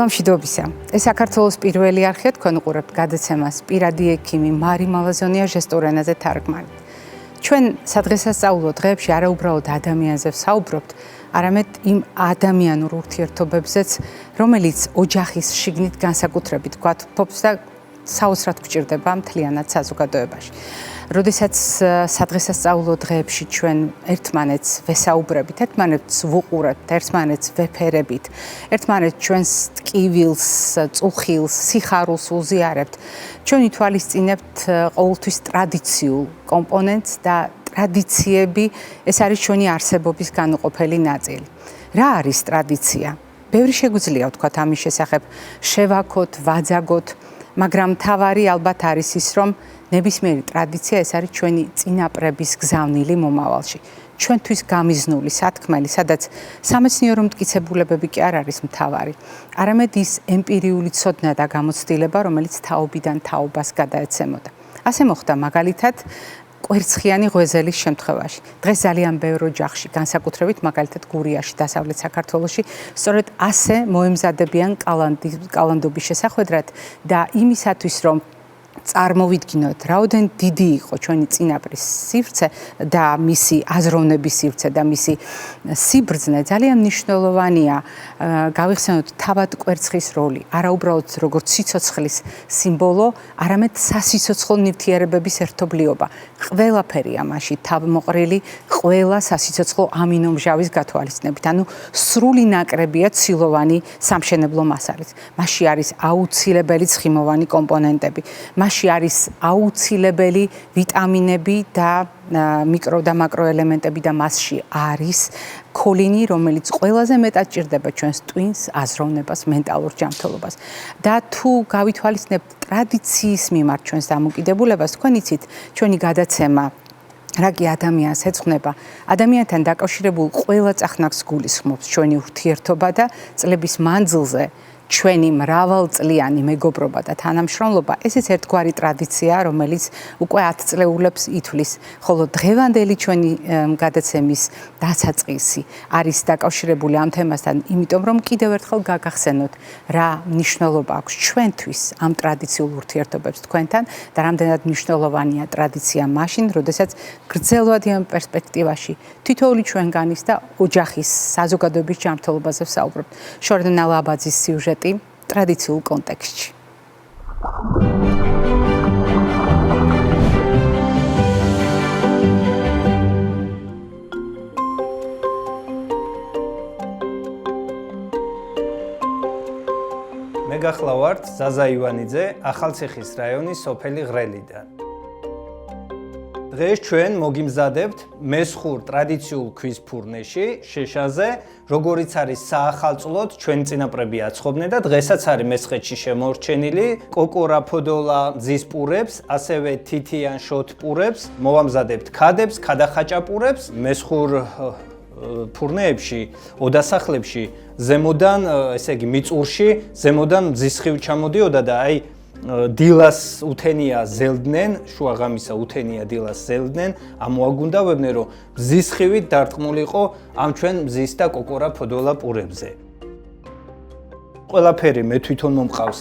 მშვიდობისა. ეს საქართველოს პირველი არხია, თქვენ უყურებთ გადაცემას პირადი ექიმი მარი მალაზონია ჟესტურ ენაზე თარგმანით. ჩვენ სადღესასწაულო დღეებში არა უბრალოდ ადამიანზე ვსაუბრობთ, არამედ იმ ადამიანურ ურთიერთობებზეც, რომელიც ოჯახის შიგნით განსაკუთრებით გვათფობს და საოცრად გვჭირდება მთლიანად საზოგადოებაში. როდესაც სადღესასწაულო დღეებში ჩვენ ერთმანეთს ვესაუბრებით, ერთმანეთს ვუყურებთ, ერთმანეთს ვეფერებით, ერთმანეთს ჩვენს ტკივილს, წუხილს, სიხარულს უზიარებთ, ჩვენ ითვალისწინებთ ყოველთვის ტრადიციულ კომპონენტს და ტრადიციები ეს არის ჩვენი არსებობის განუყოფელი ნაწილი. რა არის ტრადიცია? ბევრი შეგვიძლია ვთქვათ ამის შესახებ, შევაქოთ, ვაძაგოთ, მაგრამ მთავარი ალბათ არის ის, რომ ნებისმიერი ტრადიცია ეს არის ჩვენი წინაპრების გზავნილი მომავალში. ჩვენთვის გამიზნული სათქმელი, სადაც სამეცნიერო მტკიცებულებები კი არ არის მთავარი, არამედ ის ემპირიული ცოდნა და გამოცდილება, რომელიც თაობიდან თაობას გადაეცემოდა. ასე მოხდა მაგალითად კვერცხიანი ღვეზელის შემთხვევაში. დღეს ძალიან ბევრ ოჯახში, განსაკუთრებით მაგალითად გურიაში, დასავლეთ საქართველოში, სწორედ ასე მოემზადებიან კალანდობის შესახვედრად და იმისათვის, რომ წარმოვიდგინოთ, რაოდენ დიდი იყო ჩვენი წინაპრის სივრცე და მისი აზროვნების სივრცე და მისი სიბრძნე, ძალიან მნიშვნელოვანია გავიხსენოთ თავად კვერცხის როლი, არა უბრალოდ როგორც სიცოცხლის სიმბოლო, არამედ სასიცოცხლო ნივთიერებების ერთობლიობა. ყველაფერია მასში თავმოყრილი, ყველა სასიცოცხლო ამინომჟავის გათვალისწინებით. ანუ სრული ნაკრებია ცილოვანი სამშენებლო მასალით. მასში არის აუცილებელი ცხიმოვანი კომპონენტები. მასში არის აუცილებელი ვიტამინები და მიკრო და მაკრო ელემენტები და მასში არის ქოლინი, რომელიც ყველაზე მეტად ჭირდება ჩვენს ტვინს, აზროვნებას, მენტალურ ჯანმრთელობას. და თუ გავითვალისწინებთ ტრადიციის მიმართ ჩვენს დამოკიდებულებას, თქვენ იცით, ჩვენი გადაცემა რა კი ადამიანს ეძღვნება, ადამიანთან დაკავშირებულ ყველა წახნაგს გულისხმობს ჩვენი ურთიერთობა და წლების მანძილზე ჩვენი მრავალწლიანი მეგობრობა და თანამშრომლობა, ესეც ერთგვარი ტრადიცია, რომელიც უკვე 10 წლეულებს ითვლის, ხოლო დღევანდელი ჩვენი გადაცემის დასაწყისი არის დაკავშირებული ამ თემასთან, იმიტომ რომ კიდევ ერთხელ გაგახსენოთ, რა მნიშვნელობა აქვს ჩვენთვის ამ ტრადიციულ ურთიერთობებს თქვენთან და რამდენად მნიშვნელოვანია ტრადიცია მაშინ, როდესაც გრძელვადიან პერსპექტივაში თითოეული ჩვენგანის და ოჯახის საზოგადოების ჯანმრთელობაზე ვსაუბრობთ. შორდან ალაბაძის სიუჟეტი ტრადიციულ კონტექსტში. მე გახლავართ ზაზა ივანიძე, ახალციხის რაიონის სოფელი ღრელიდან. დღეს ჩვენ მოგიმზადებთ მესხურ ტრადიციულ ქვის ფურნეში, შეშაზე, როგორიც არის საახალწლოდ ჩვენი წინაპრები აცხობდნენ და დღესაც არის მესხეთში შემორჩენილი კოკორა ფოდოლა მზის პურებს, ასევე თითიან შოთ პურებს, მოვამზადებთ ქადებს, ქადახაჭაპურებს, მესხურ ფურნეებში, ოდასახლებში ზემოდან, ესე იგი მიწურში, ზემოდან მზის ხივ ჩამოდიოდა და აი დილას უთენია ზელდნენ, შუაღამისა უთენია დილას ზელდნენ, ამოაგუნდავებდნენ, რომ მზის ხივით დარტყმულიყო ამ ჩვენ მზის და კოკორა ფოდოლა პურებზე. ყველაფერი მე თვითონ მომყავს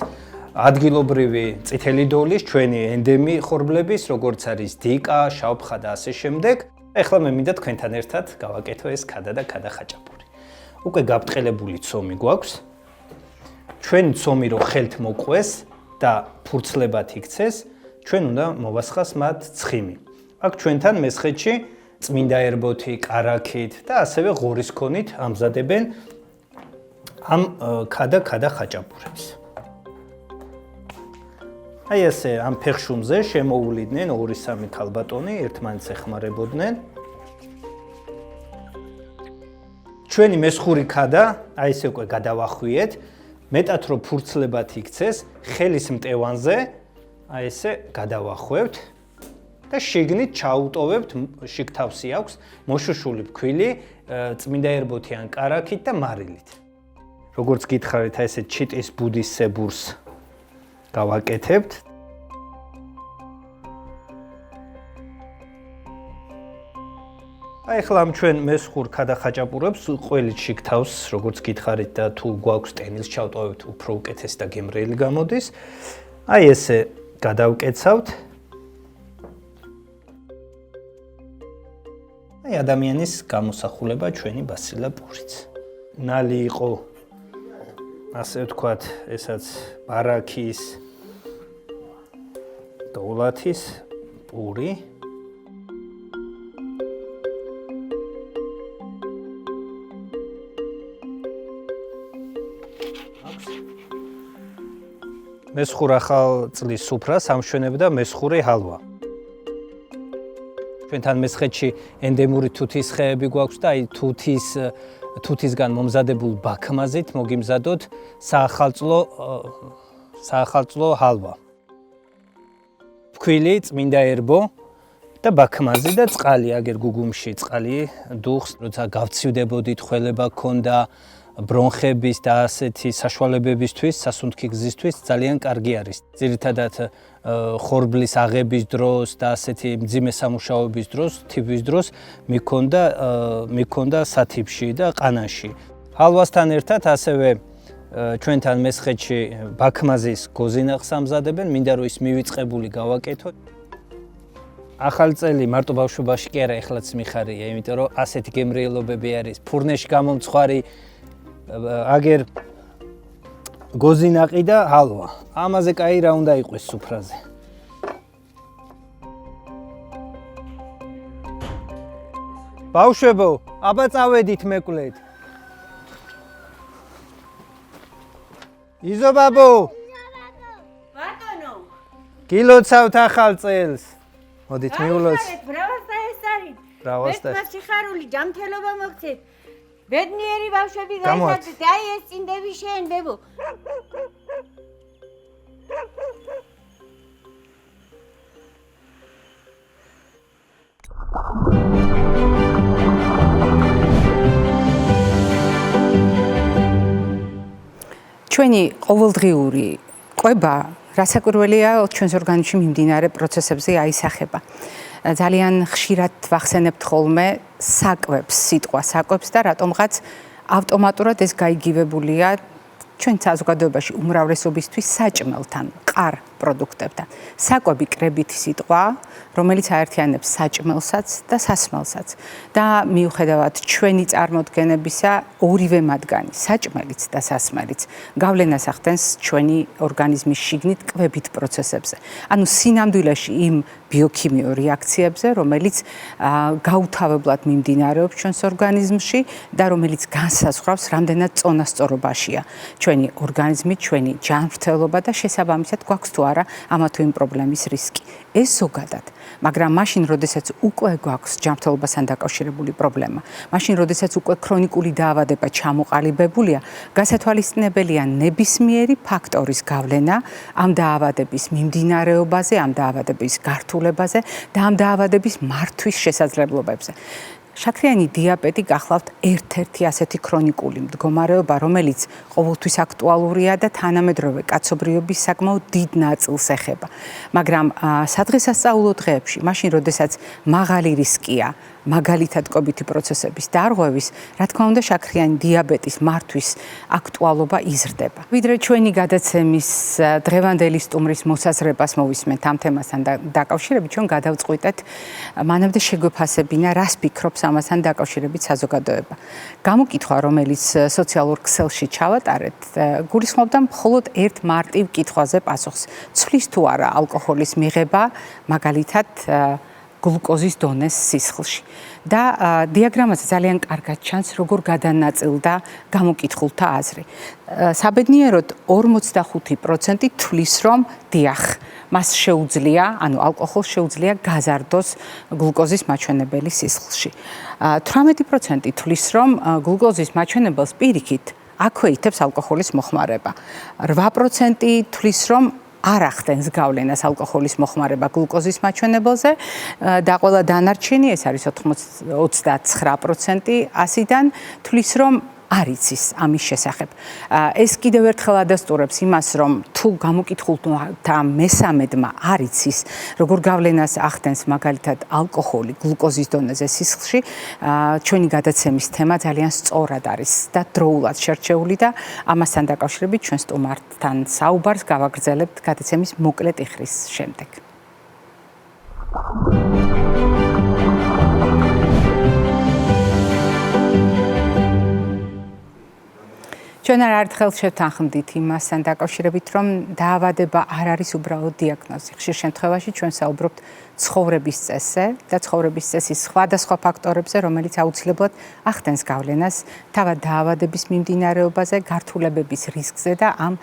ადგილობრივი წითელი დოლის, ჩვენი ენდემი ხორბლების, როგორც არის დიკა, შავფხა და ასე შემდეგ. ეხლა მე მინდა თქვენთან ერთად გავაკეთო ეს ქადა და ქადახაჭაპური. უკვე გაბტყელებული ცომი გვაქვს. ჩვენი ცომი რო ხელთ მოყვეს და ფურცლებად იქცეს, ჩვენ უნდა მოვასხას მათ ცხიმი. აქ ჩვენთან მესხეთში წმინდა ერბოთი, კარაქით და ასევე ღორის ქონით ამზადებენ ამ ქადახაჭაპურებს. აი ესე ამ ფეხშუმზე შემოუვლიდნენ 2-3 ქალბატონი, ერთმანეთს ეხმარებოდნენ. ჩვენი მესხური ქადა, აი ესე უკვე გადავახვიეთ. მეტად რომ ფურცლებად იქცეს, ხელის მტევანზე აი ესე გადავახვევთ და შიგნით ჩაუტოვებთ, შიგთავსი აქვს, მოშუშული ფქვილი, წმინდა ერბოთი ან კარაქით და მარილით. როგორც გითხარით, აი ესე ჩიტის ბუდის სებურს გავაკეთებთ. აი ახლა ამ ჩვენ მესხურ ქადახაჭაპურებს ყველით შიგთავს, როგორც გითხარით და თუ გვაქვს ტენილს ჩავტოვებთ, უფრო უკეთესი და გემრიელი გამოდის. აი ესე გადავკეცავთ. აი ადამიანის გამოსახულება ჩვენი ბასილა პურიც. ნალი იყო ასე ვთქვათ, ესაც ბარაქის დოვლათის პური. მესხურ ახალ წლის სუფრას ამშვენებდა მესხური ჰალვა. ჩვენთან მესხეთში ენდემური თუთის ხეები გვაქვს და აი თუთისგან მომზადებულ ბაქმაზით მოგიმზადოთ საახალწლო ჰალვა. ფქვილი, წმინდა ერბო და ბაქმაზი და წყალი, აგერ გუგუმში წყალი დუხს, როცა გავცივდებოდით, ხველება გქონდა, ბრონხების და ასეთი საშუალებებისთვის, სასუნთქი გზისთვის ძალიან კარგი არის. ძირითადად ხორბლის აღების დროს და ასეთი მძიმე სამუშაოების დროს, თიბის დროს მიქონდა სათიბში და ყანაში. ჰალვასთან ერთად ასევე ჩვენთან მესხეთში ბაქმაზის გოზინახს ამზადებენ, მინდა რომ ის მივიწყებული გავაკეთოთ. ახალი წელი მარტო ბავშვობაში კი არა, ეხლაც მიხარია, იმიტომ რომ ასეთი გემრიელობები არის. ფურნეში გამომცხვარი აგერ გოზინაყი და ჰალვა. ამაზე კაი რა უნდა იყოს სუფრაზე. ბავშვებო, აბა წავედით მეკვლეთ. იზო ბაბო. ბატონო. გილოცავთ ახალ წელს. მოდით მიულოც. ბრავასთან ეს არის. ბრავასთან. მე სიხარული ჯამთელობა მოგცეთ. ბედნიერი ბავშვები გაიხარდეთ, აი ეს წინდები შენ ბებო. ჩვენი ყოველდღიური კვება რასაკვირველია ჩვენს ორგანიზმში მიმდინარე პროცესებზე აისახება. ძალიან ხშირად ვახსენებთ ხოლმე საკვებს, სიტყვა საკვებს და რატომღაც ავტომატურად ეს გაიგივებულია ჩვენ საზოგადოებაში უმრავლესობისთვის საჭმელთან, მყარ პროდუქტებთან. საკვები კრებითი სიტყვა, რომელიც აერთიანებს საჭმელსაც და სასმელსაც. და მიუხედავად ჩვენი წარმოდგენებისა, ორივე მათგანი, საჭმელიც და სასმელიც, გავლენას ახდენს ჩვენი ორგანიზმის შიგნით კვებით პროცესებზე. ანუ სინამდვილეში იმ ბიოქიმიურ რეაქციებზე, რომელიც გაუთავებლად მიმდინარეობს ჩვენს ორგანიზმში და რომელიც განსაზღვრავს, რამდენად წონასწორობაშია ჩვენი ორგანიზმი, ჩვენი ჯანმრთელობა და შესაბამისად გვაქვს თუ არა ამა თუ იმ პრობლემის რისკი. ეს ზოგადად, მაგრამ მაშინ, როდესაც უკვე გვაქვს ჯანმრთელობასთან დაკავშირებული პრობლემა, მაშინ, როდესაც უკვე ქრონიკული დაავადება ჩამოყალიბებულია, გასათვალისწინებელია ნებისმიერი ფაქტორის გავლენა ამ დაავადების მიმდინარეობაზე, ამ დაავადების გართულებაზე და ამ დაავადების მართვის შესაძლებლობებზე. შაქრიანი დიაბეტი გახლავთ ერთ-ერთი ასეთი ქრონიკული მდგომარეობა, რომელიც ყოველთვის აქტუალურია და თანამედროვე კაცობრიობის საკმაოდ დიდ ნაწილს ეხება. მაგრამ სადღესასწაულო დღეებში, მაშინ, როდესაც მაღალი რისკია მაგალითად კვებითი პროცესების დარღვევის, რა თქმა უნდა, შაქრიანი დიაბეტის მართვის აქტუალობა იზრდება. ვიდრე ჩვენი გადაცემის დღევანდელი სტუმრის მოსაზრებას მოვისმენთ ამ თემასთან დაკავშირებით, ჩვენ გადავწყვიტეთ მანამდე შეგვეფასებინა, რას ფიქრობს ამასთან დაკავშირებით საზოგადოება. გამოკითხვა, რომელიც სოციალურ ქსელში ჩავატარეთ, გულისხმობდა მხოლოდ ერთ მარტივ კითხვაზე პასუხს. ცვლის თუ არა ალკოჰოლის მიღება, მაგალითად გლუკოზის დონეს სისხლში. და დიაგრამაზე ძალიან კარგად ჩანს, როგორ გადანაწილდა გამოკითხულთა აზრი. საბედნიეროდ 45% თვლის, რომ დიახ, მას შეუძლია, ანუ ალკოჰოლს შეუძლია გაზარდოს გლუკოზის მაჩვენებელი სისხლში. 18% თვლის, რომ გლუკოზის მაჩვენებელს პირიქით აქვეითებს ალკოჰოლის მოხმარება. 8% თვლის, რომ არ ახდენს გავლენას ალკოჰოლის მოხმარება გლუკოზის მაჩვენებელზე და ყველა დანარჩენი, ეს არის 29% 100-დან თვლის, რომ არ იცის ამის შესახებ. ეს კიდევ ერთხელ ადასტურებს იმას, რომ თუ გამოკითხულთა მესამედმა არ იცის, როგორ გავლენას ახდენს მაგალითად ალკოჰოლი გლუკოზის დონეზე სისხლში, ჩვენი გადაცემის თემა ძალიან სწორად არის და დროულად შერჩეული და ამასთან დაკავშირებით ჩვენ სტუმართან საუბარს გავაგრძელებთ გადაცემის მოკლე ტიხრის შემდეგ. ჩვენ არაერთხელ შევთანხმდით იმასთან დაკავშირებით, რომ დაავადება არ არის უბრალოდ დიაგნოზი. ხშირ შემთხვევაში ჩვენ საუბრობთ ცხოვრების წესზე და ცხოვრების წესის სხვადასხვა ფაქტორებზე, რომელიც აუცილებლად ახდენს გავლენას თავად დაავადების მიმდინარეობაზე, გართულებების რისკზე და ამ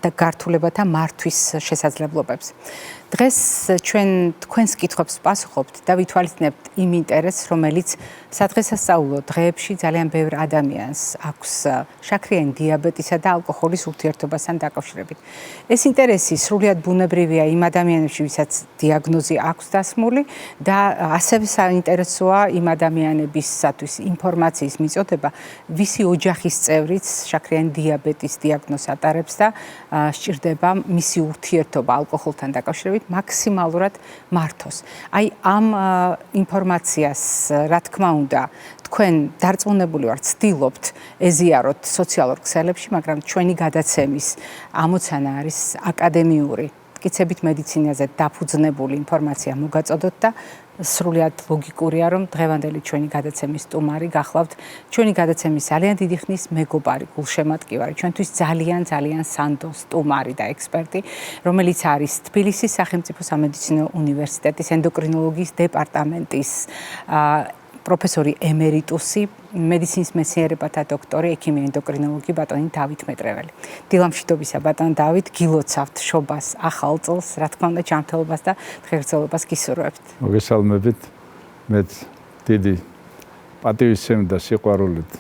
გართულებათა მართვის შესაძლებლობებს. დღეს ჩვენ თქვენს კითხვებს პასუხობთ და ვითვალისწინებთ იმ ინტერესს, რომელიც სადღესასწაულო დღეებში ძალიან ბევრ ადამიანს აქვს შაქრიანი დიაბეტისა და ალკოჰოლის ურთიერთობასთან დაკავშირებით. ეს ინტერესი სრულიად ბუნებრივია იმ ადამიანებში, ვისაც დიაგნოზი აქვს დასმული და ასევე საინტერესოა იმ ადამიანებისათვის ინფორმაციის მიწოდება, ვისი ოჯახის წევრიც შაქრიანი დიაბეტის დიაგნოზს ატარებს და სჭირდება მისი ურთიერთობა ალკოჰოლთან დაკავშირებით მაქსიმალურად მართოს. აი ამ ინფორმაციას, რა თქმა უნდა, თქვენ დარწმუნებული ვართ, ცდილობთ ეზიაროთ სოციალურ ქსელებში, მაგრამ ჩვენი გადაცემის ამოცანა არის აკადემიური, მტკიცებით მედიცინაზე დაფუძნებული ინფორმაცია მოგაწოდოთ და სრულიად ლოგიკურია, რომ დღევანდელი ჩვენი გადაცემის სტუმარი გახლავთ ჩვენი გადაცემის ძალიან დიდი ხნის მეგობარი, გულშემატკივარი, ჩვენთვის ძალიან სანდო სტუმარი და ექსპერტი, რომელიც არის თბილისის სახელმწიფო სამედიცინო უნივერსიტეტის ენდოკრინოლოგიის დეპარტამენტის პროფესორი ემერიტუსი, მედიცინის მეცნიერებათა დოქტორი, ექიმი ენდოკრინოლოგი ბატონი დავით მეტრეველი. დილამშვიდობისა ბატონ დავით, გილოცავთ შობას ახალ წელს, რა თქმა უნდა, ჯანმრთელობას და ღირსეულობას გისურვებთ. მოგესალმებით. მეც დიდი პატივისცემით და სიყვარულით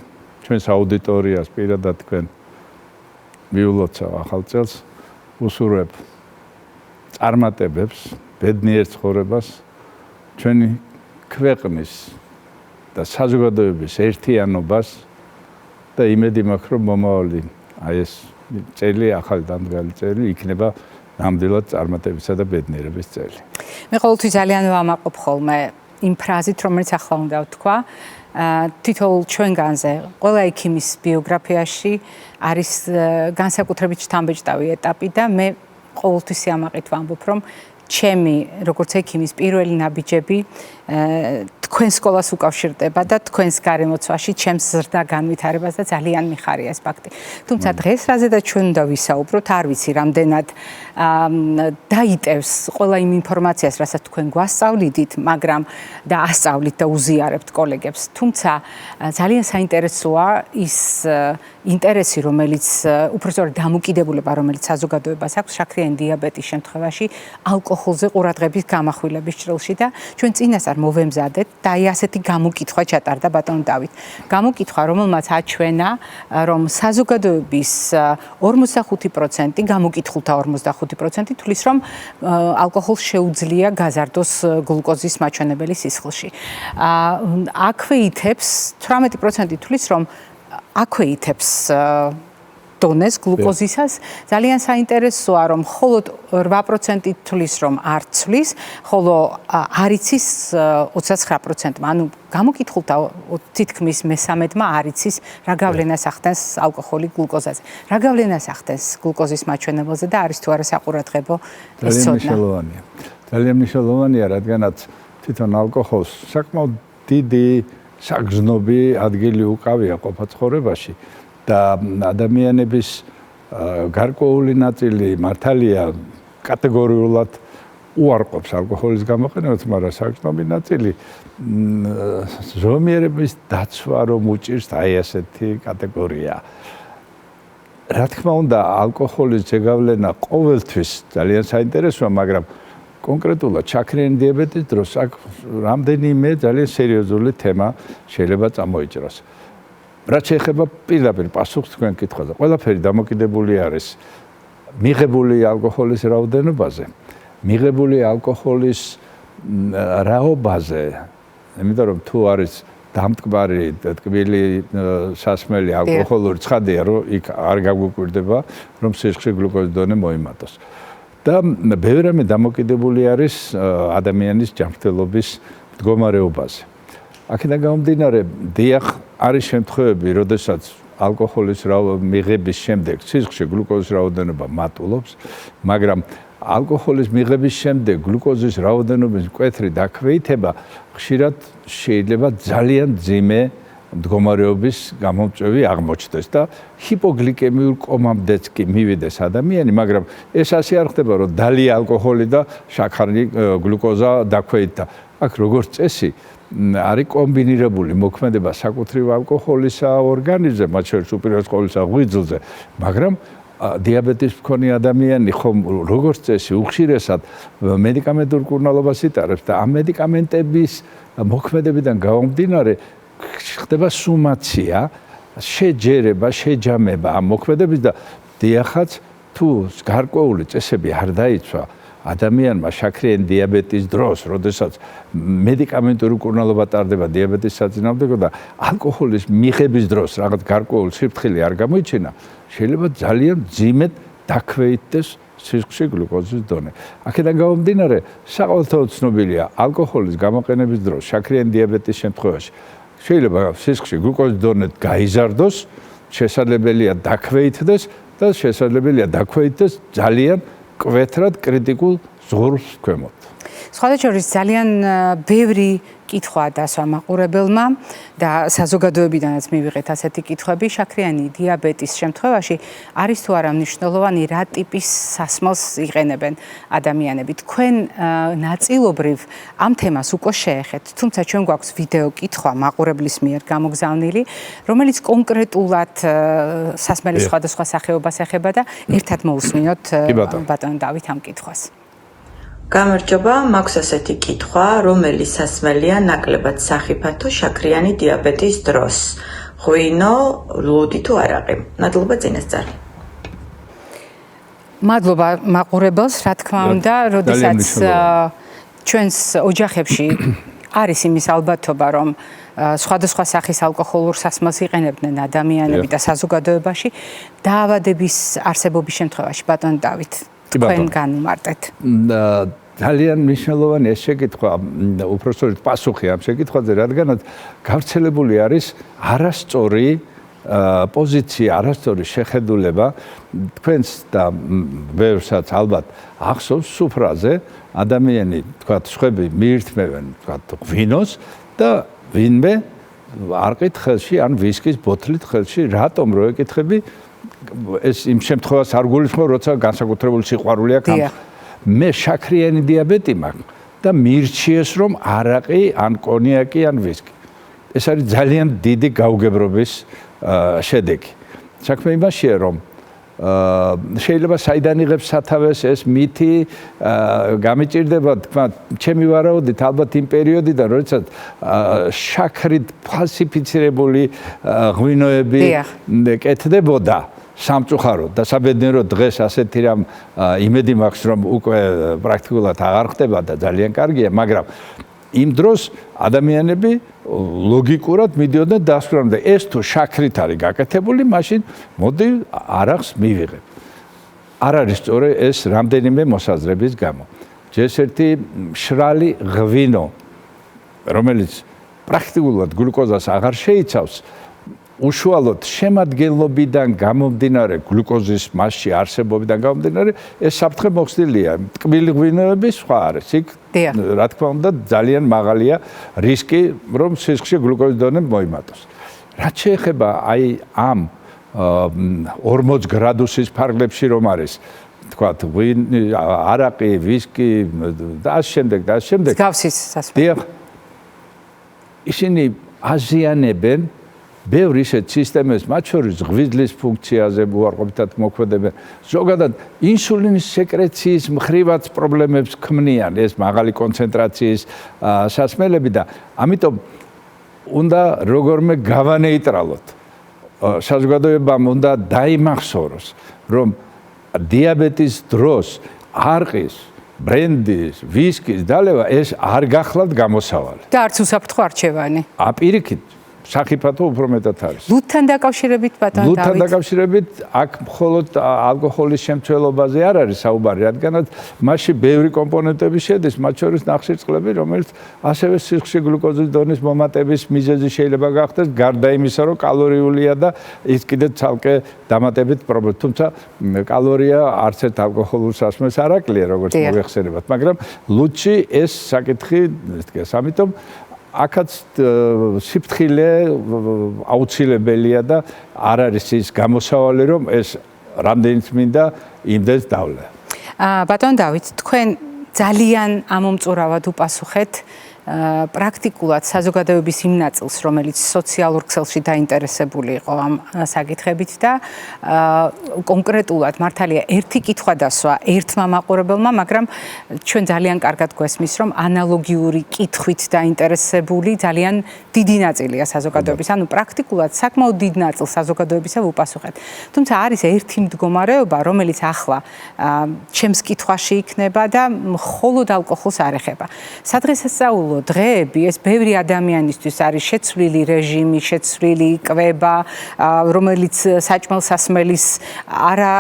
ჩვენს აუდიტორიას პირადად თქვენ მიულოცავ ახალ წელს, უსურვებ წარმატებებს, ბედნიერ ცხოვრებას, ჩვენი ქვეყნის და საზოგადოების ერთიანობას და იმედი მაქვს, რომ მომავალი აი ეს წელი, ახალი დამდგარი წელი იქნება ნამდვილად წარმატებისა და ბედნიერების წელი. მე ყოველთვის ძალიან ვამაყობ ხოლმე იმ ფრაზით, რომელიც ახლა უნდა ვთქვა, თითოეულ ჩვენგანზე, ყველა ექიმის ბიოგრაფიაში არის განსაკუთრებით შთამბეჭდავი ეტაპი და მე ყოველთვის ამაყით ვამბობ, რომ ჩემი როგორც ექიმის პირველი ნაბიჯები თქვენ სკოლას უკავშირდება და თქვენს გარემოცვაში ჩემს ზრდა განვითარებას და ძალიან მიხარია ეს ფაქტი. თუმცა დღეს რაზედაც ჩვენ უნდა ვისაუბროთ, არ ვიცი რამდენად დაიტევს ყველა იმ ინფორმაციას, რასაც თქვენ გვასწავლიდით, მაგრამ და ასწავლით და უზიარებთ კოლეგებს. თუმცა ძალიან საინტერესოა ის ინტერესი, რომელიც უпростоრად დამოკიდებულება, რომელიც საზოგადოებას აქვს შაქრიანი დიაბეტის შემთხვევაში ალკოჰოლზე ყურადღების გამახვილების ჭრილში და ჩვენ წინასწარ მოვემზადეთ და აი ასეთი გამოკითხვა ჩატარდა ბატონ დავით. გამოკითხვა, რომელმაც აჩვენა, რომ საზოგადოების 45% გამოკითხულთა 45% თვლის, რომ ალკოჰოლს შეუძლია გაზარდოს გლუკოზის მაჩვენებელი სისხლში. აქვე ითებს 18% თვლის, რომ აქვე ითებს დონეს გლუკოზისას. ძალიან საინტერესოა, რომ მხოლოდ 8% თვლის, რომ არ ცვლის, ხოლო არ იცის 29%-მა. ანუ გამოკითხულთა თითქმის მესამედმა არ იცის, რა გავლენას ახდენს ალკოჰოლი გლუკოზაზე. რა გავლენას ახდენს გლუკოზის მაჩვენებელზე და არის თუ არა საყურადღებო ეს ცოდნა? ძალიან მნიშვნელოვანია, რადგანაც თვითონ ალკოჰოლს საკმაოდ დიდი საგრძნობი ადგილი უკავია ყოფა ცხოვრებაში. და ადამიანების გარკვეული ნაწილი მართალია კატეგორიულად უარყოფს ალკოჰოლის გამოყენებას, მაგრამ საგრძნობი ნაწილი ზომიერების დაცვა რომ უჭირს აი ასეთი კატეგორია. რა თქმა უნდა, ალკოჰოლის ზეგავლენა ყოველთვის ძალიან საინტერესოა, მაგრამ კონკრეტულად შაქრიანი დიაბეტის დროს აქ რამდენიმე ძალიან სერიოზული თემა შეიძლება წამოიჭრას. რაც შეეხება პირდაპირ პასუხს თქვენ კითხვაზე, ყველაფერი დამოკიდებული არის მიღებული ალკოჰოლის რაოდენობაზე, მიღებული ალკოჰოლის რაობაზე, იმიტომ რომ თუ არის დამტკბარი ტკბილი სასმელი ალკოჰოლური ცხადია, რომ იქ არ გაგვიკვირდება, რომ სისხლში გლუკოზის დონე მოიმატოს. და ბევრი რამე დამოკიდებული არის ადამიანის ჯანმრთელობის მდგომარეობაზე. აქედან გამომდინარე, დიახ, არის შემთხვევები, როდესაც ალკოჰოლის მიღების შემდეგ სისხლში გლუკოზის რაოდენობა მატულობს, მაგრამ ალკოჰოლის მიღების შემდეგ გლუკოზის რაოდენობის მკვეთრი დაქვეითება ხშირად შეიძლება ძალიან ძიმე მდგომარეობის გამომწვევი აღმოჩნდეს და ჰიპოგლიკემიურ კომამდეც კი მივიდეს ადამიანი, მაგრამ ეს ასე არ ხდება, რომ დალია ალკოჰოლი და შაქარი გლუკოზა დაქვეითდა. აქ როგორც წესი არის კომბინირებული მოქმედება საკუთრივ ალკოჰოლისა ორგანიზმზე, მათ შორის უპირველეს ყოვლისა ღვიძლზე, მაგრამ დიაბეტის მქონე ადამიანი ხომ როგორც წესი უხშირესად მედიკამენტურ მკურნალობას იტარებს და ამ მედიკამენტების მოქმედებიდან გამომდინარე ხდება სუმაცია, შეჯერება, შეჯამება ამ მოქმედების და დიახაც თუ გარკვეული წესები არ დაიცვა ადამიანმა შაქრიანი დიაბეტის დროს, როდესაც მედიკამენტური მკურნალობა ტარდება დიაბეტის საწინააღმდეგო და ალკოჰოლის მიღების დროს რაღაც გარკვეული სიფრთხილე არ გამოიჩინა, შეიძლება ძალიან ძიმედ დაქვეითდეს სისხლში გლუკოზის დონე. აქედან გამომდინარე, საყოველთაოდ ცნობილია, ალკოჰოლის გამოყენების დროს შაქრიანი დიაბეტის შემთხვევაში შეიძლება სისხლში გლუკოზის დონე გაიზარდოს, შესაძლებელია დაქვეითდეს და შესაძლებელია დაქვეითდეს ძალიან კვეთრად კრიტიკულ ზღურს ქვემოთ. სხვადასხვა ძალიან ბევრი კითხვაა დასვა მაყურებელმა და საზოგადოებიდანაც მივიღეთ ასეთი კითხვები. შაქრიანი დიაბეტის შემთხვევაში არის თუ არა მნიშვნელოვანი რა ტიპის სასმელს იყენებენ ადამიანები. თქვენ ნაწილობრივ ამ თემას უკვე შეეხეთ, თუმცა ჩვენ გვაქვს ვიდეო კითხვა მაყურებლის მიერ გამოგზავნილი, რომელიც კონკრეტულად სასმელის სხვადასხვა სახეობას ეხება და ერთად მოусმინოთ ბატონ დავით ამ კითხვას. გამარჯობა, მაქვს ასეთი კითხვა, რომელი სასმელია ნაკლებად სახიფათო შაქრიანი დიაბეტის დროს? ღვინო, ლუდი თუ არაყი? მადლობა წინასწარ. მადლობა მაყურებელს, რა თქმა უნდა, როდესაც ჩვენს ოჯახებში არის იმის ალბათობა, რომ სხვადასხვა სახის ალკოჰოლურ სასმელს იყენებდნენ ადამიანები და საზოგადოებაში დაავადების არსებობის შემთხვევაში, ბატონ დავით, თქვენ განუმარტეთ. ძალიან მნიშვნელოვანი ეს შეკითხვა, უпростоრით პასუხი ამ შეკითხვაზე, რადგანაც გავრცელებული არის არასწორი პოზიცია, არასწორი შეხედულება თქვენს და ბევრსაც ალბათ ახსოვს სუფრაზე ადამიანი, თქვათ, სხვები მიირთმევენ, თქვათ, ღვინოს და ვინმე არყით ხელში ან ვისკის ბოთლით ხელში, რატომ რო ეკითხები, ეს იმ შემთხვევას არ გულისხმობ, როცა განსაკუთრებული სიყვარული აქვს. მე შაქრიანი დიაბეტი მაქვს და მირჩიეს, რომ არაყი, ან კონიაკი, ან ვისკი. ეს არის ძალიან დიდი გაუგებრობის შედეგი. საქმე იმაშია, რომ შეიძლება საიდან იღებს სათავეს ეს მითი, გამიჭირდება, თქვა, ჩემი ვარაუდით, ალბათ იმ პერიოდიდან, როდესაც შაქრით ფალსიფიცირებული ღვინოები კეთდებოდა. სამწუხაროდ და საბედნიეროდ დღეს ასეთი რამ იმედი მაქვს, რომ უკვე პრაქტიკულად აღარ ხდება და ძალიან კარგია, მაგრამ იმ დროს ადამიანები ლოგიკურად მიდიოდნენ დასკვნამდე. ეს თუ შაქრით არის გაკეთებული, მაშინ მოდი არახს მივიღებ. არ არის სწორი ეს რამდენიმე მოსაზრების გამო. ჯერჯერთი მშრალი ღვინო, რომელიც პრაქტიკულად გლუკოზას აღარ შეიცავს, უშუალოდ შემადგენლობიდან გამომდინარე, გლუკოზის მასში არსებობიდან გამომდინარე, ეს საფრთხე მოხსნილია. ტკბილი ღვინოები სხვა არის. იქ, რა თქმა უნდა, ძალიან მაღალია რისკი, რომ სისხლში გლუკოზის დონე მოიმატოს. რაც შეეხება აი ამ 40 გრადუსის ფარგლებში რომ არის, თქვათ, არაყი, ვისკი და ამ შემდეგ და ამ შემდეგ. მსგავსის სასმელი. ისინი აზიანებენ ბევრ ისეთ სისტემებს, მათ შორის ღვიძლის ფუნქციაზე უარყოფითად მოქმედებენ. ზოგადად ინსულინის სეკრეციის მხრივაც პრობლემებს ქმნიან ეს მაღალი კონცენტრაციის სასმელები და ამიტომ უნდა როგორმე გავანეიტრალოთ. საზოგადოებამ უნდა დაიმახსოვროს, რომ დიაბეტის დროს არყის ბრენდის, ვისკის დალევა ეს არ გახლავთ გამოსავალი. და არც უსაფრთხო არჩევანი. აპირიქით სახიფათო უფრო მეტად არის. ლუდთან დაკავშირებით ბატონ დავით. ლუდთან დაკავშირებით აქ მხოლოდ ალკოჰოლის შემცველობაზე არ არის საუბარი, რადგანაც მასში ბევრი კომპონენტები შედის, მათ შორის ნახშირწყლები, რომელიც ასევე სისხლში გლუკოზის დონის მომატების მიზეზი შეიძლება გახდეს, გარდა იმისა, რომ კალორიულია და ის კიდე ცალკე დამატებით პრობლემა. თუმცა კალორია არც ერთ ალკოჰოლურ სასმელს არ აკლია, როგორც მოიხსენებათ, მაგრამ ლუდში ეს საკითხი დგას. ამიტომ აქაც სიფრთხილე აუცილებელია და არ არის ის გამოსავალი, რომ ეს რამდენიც მინდა იმდენს დავლე. ბატონ დავით, თქვენ ძალიან ამომწურავად უპასუხეთ პრაქტიკულად საზოგადოების იმ ნაწილს, რომელიც სოციალურ ქსელში დაინტერესებული იყო ამ საკითხებით და კონკრეტულად მართალია ერთი კითხვა დასვა ერთმა მაყურებელმა, მაგრამ ჩვენ ძალიან კარგად გვესმის, რომ ანალოგიური კითხვით დაინტერესებული ძალიან დიდი ნაწილია საზოგადოების, ანუ პრაქტიკულად საკმაოდ დიდ ნაწილს საზოგადოებისა ვუპასუხეთ. თუმცა არის ერთი მდგომარეობა, რომელიც ახლა ჩემს კითხვაში იქნება და მხოლოდ ალკოჰოლს არ ეხება. სადღესასწაულო დღეები ეს ბევრი ადამიანისთვის არის შეცვლილი რეჟიმი, შეცვლილი კვება, რომელიც საჭმელ სასმელის არა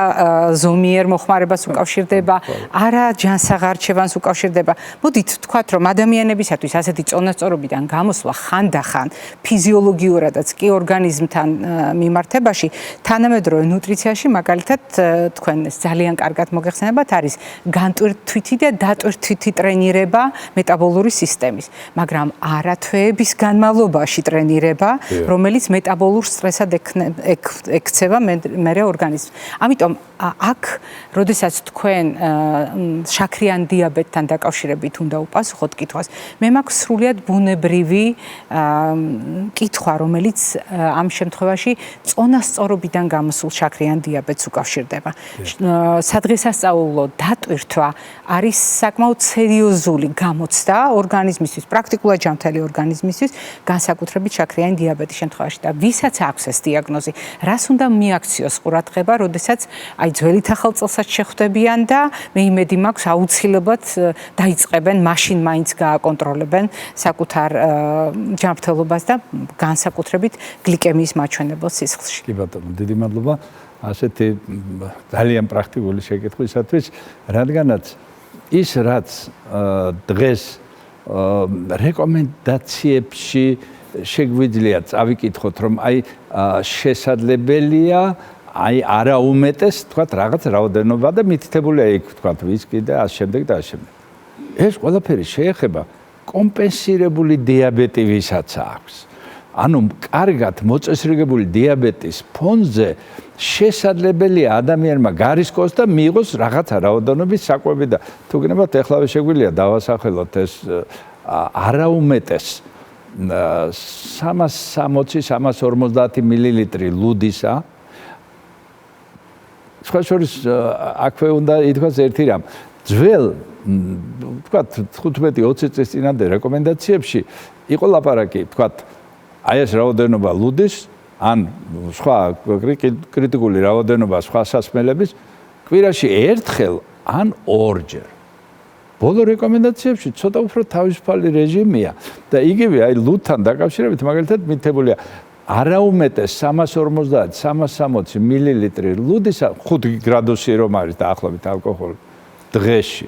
ზომიერ მოხმარებას უკავშირდება, არა ჯანსაღარჩევანს უკავშირდება. მოდით ვთქვათ, რომ ადამიანებისათვის ასეთი წონასწორობიდან გამოსვლა ხანდახან ფიზიოლოგიურადაც კი ორგანიზმთან მიმართებაში, თანამედროვე ნუტრიციაში მაგალითად თქვენ ძალიან კარგად მოგეხსენებათ, არის განტვირთვითი და დატვირთვითი ტრენირება მეტაბოლური სისტემის. მაგრამ არა თვეების განმავლობაში ტრენირება, რომელიც მეტაბოლურ სტრესად ექცევა მერე ორგანიზმს. ამიტომ აქ, როდესაც თქვენ შაქრიან დიაბეტთან დაკავშირებით უნდა უპასუხოთ კითხვას, მე მაქვს სრულიად ბუნებრივი კითხვა, რომელიც ამ შემთხვევაში წონასწორობიდან გამოსულ შაქრიან დიაბეტს უკავშირდება. სადღესასწაულო დატვირთვა არის საკმაოდ სერიოზული გამოცდა ორგანიზმისთვის, პრაქტიკულად ჯანმრთელი ორგანიზმისთვის, განსაკუთრებით შაქრიანი დიაბეტის შემთხვევაში და ვისაც აქვს ეს დიაგნოზი, რას უნდა მიაქციოს ყურადღება, როდესაც აი ძველი ახალწელსაც შეხვდებიან და მე იმედი მაქვს აუცილებლად დაიწყებენ, მაშინ მაინც გააკონტროლებენ საკუთარ ჯანმრთელობას და განსაკუთრებით გლიკემიის მაჩვენებელს სისხლში. კი ბატონო, დიდი მადლობა ასეთი ძალიან პრაქტიკული შეკითხვისათვის, რადგანაც ის რაც დღეს რეკომენდაციებში შეგვიძლია წავიკითხოთ, რომ აი შესაძლებელია აი არა უმეტეს, თქვათ რაღაც რაოდენობა და მითითებულია იქ, თქვათ ვისკი და ამ შემდეგ და ამ შემდეგ. ეს ყველაფერი შეეხება კომპენსირებული დიაბეტი ვისაც აქვს. ანუ კარგად მოწესრიგებული დიაბეტის ფონზე შესაძლებელია ადამიანმა გარისკოს და მიიღოს რაღაცა რაოდენობის საკვები და თუ გნებათ ეხლავე შეგვიძლია დავასახელოთ ეს არაუმეტეს 360-350 მილილიტრი ლუდისა. სხვა შორის აქვე უნდა ითქვას ერთი რამ. ძველ თქვათ 15-20 წლის წინამდე რეკომენდაციებში იყო ლაპარაკი, თქვათ აი ეს რაოდენობა ლუდის ან სხვა კრიტიკული რაოდენობა სხვა სასმელების კვირაში ერთხელ ან ორჯერ. ბოლო რეკომენდაციებში ცოტა უფრო თავისუფალი რეჟიმია და იგივე აი ლუდთან დაკავშირებით მაგალითად მითებულია არაუმეტეს 350-360 მილილიტრი ლუდისა 5 გრადუსი რომ არის დაახლოებით ალკოჰოლი დღეში.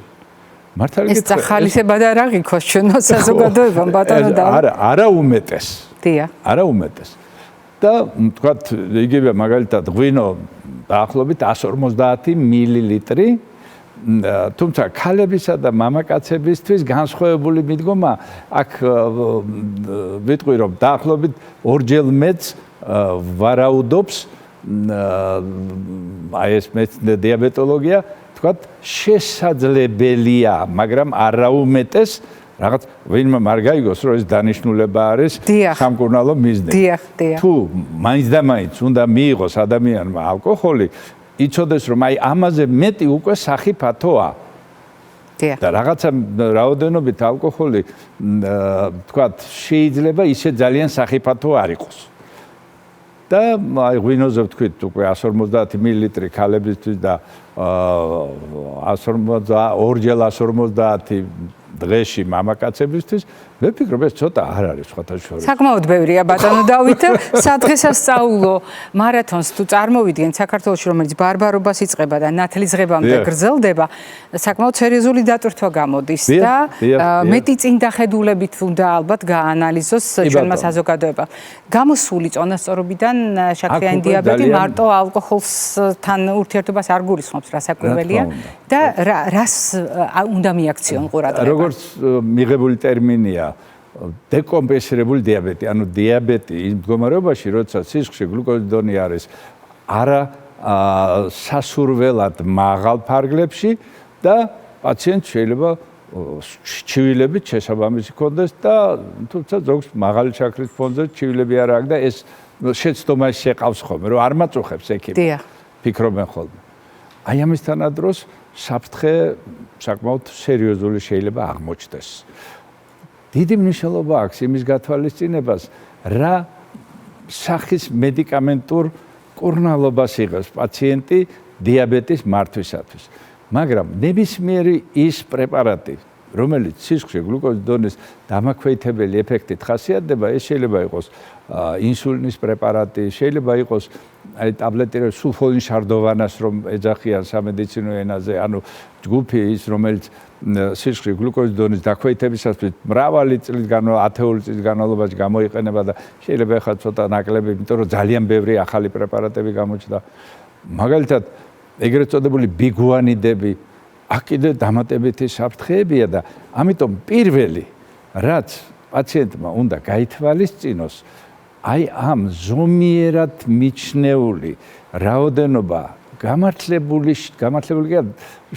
მართალი ეს წახალისება და რა გიქოს ჩვენო საზოგადოებამ ბატონო და არა უმეტეს. დიახ. არა უმეტეს. და თქვათ იგივე მაგალითად ღვინო დაახლოებით 150 მილილიტრი, თუმცა ქალებისა და მამაკაცებისთვის განსხვავებული მიდგომა აქ ვიტყვი რომ დაახლოებით ორჯერ მეც ვარაუდობს აი ეს დიაბეტოლოგია, თქვათ შესაძლებელია, მაგრამ არაუმეტეს რაღაც ვინმე არ გაიგოს, რომ ეს დანიშნულება არის სამკურნალო მიზნით. თუ მაინც და მაინც უნდა მიიღოს ადამიანმა ალკოჰოლი, იცოდეს რომ აი ამაზე მეტი უკვე სახიფათოა. და რაღაცა რაოდენობით ალკოჰოლი თქვათ შეიძლება ისე ძალიან სახიფათო არ იყოს. და აი ღვინოზე ვთქვით უკვე 150 მილილიტრი ქალებისთვის და 2 150 დღეში მამაკაცებისთვის მე ვფიქრობ ეს ცოტა არ არის სხვათა შორის. საკმაოდ ბევრია ბატონო დავით სადღესასწაულო მარათონს თუ წარმოვიდგენ საქართველოში რომელიც ბარბარობას იწყება და ნათლისღებამდე გრძელდება საკმაოდ სერიოზული დატვირთვა გამოდის და მეტი წინდახედულებით უნდა ალბათ გაანალიზოს ჩვენმა საზოგადოებამ. გამოსული წონასწორობიდან შაქრიანი დიაბეტი მარტო ალკოჰოლთან ურთიერთობას არ გულისხმობს რა საკვებელია და რას უნდა მიაქციონ ყურადღება. როგორც მიღებული ტერმინია დეკომპენსირებული დიაბეტი, ანუ დიაბეტი იმ მდგომარეობაში, როცა სისხლში გლუკოზის დონე არის არა სასურველად მაღალ ფარგლებში და პაციენტს შეიძლება ჩივილებით შესაბამისი ქონდეს და თუმცა ზოგს მაღალი შაქრის ფონზე ჩივილები არ აქვს და ეს შეცდომაში შეყავს ხოლმე, რომ არ მაწუხებს ექიმი. ფიქრობენ ხოლმე. აი ამის თანადროს საფრთხე საკმაოდ სერიოზული შეიძლება აღმოჩნდეს. დიდი მნიშვნელობა აქვს იმის გათვალისწინებას, რა სახის მედიკამენტურ კურნალობას იღებს პაციენტი დიაბეტის მართვისათვის. მაგრამ ნებისმიერი ის პრეპარატი, რომელიც სისხლში გლუკოზის დონეს დამაქვეითებელი ეფექტით ხასიათდება, ეს შეიძლება იყოს ინსულინის პრეპარატი, შეიძლება იყოს აი ტაბლეტი სულფონიშარდოვანას რომ ეძახიან სამედიცინო ენაზე, ანუ ჯგუფი ის რომელიც სისხლის გლუკოზის დონის დაქვეითებისათვის მრავალი წლის ათეული წლის განმავლობაში გამოიყენება და შეიძლება ახლა ცოტა ნაკლები, იმიტომ რომ ძალიან ბევრი ახალი პრეპარატები გამოჩნდა. მაგალითად, ეგრეთ წოდებული ბიგუანიდები აქ კიდე დამატებითი საფრთხეებია და ამიტომ პირველი რაც პაციენტმა უნდა გაითვალისწინოს აი ამ ზომიერად მიჩნეული რაოდენობა გამართლებული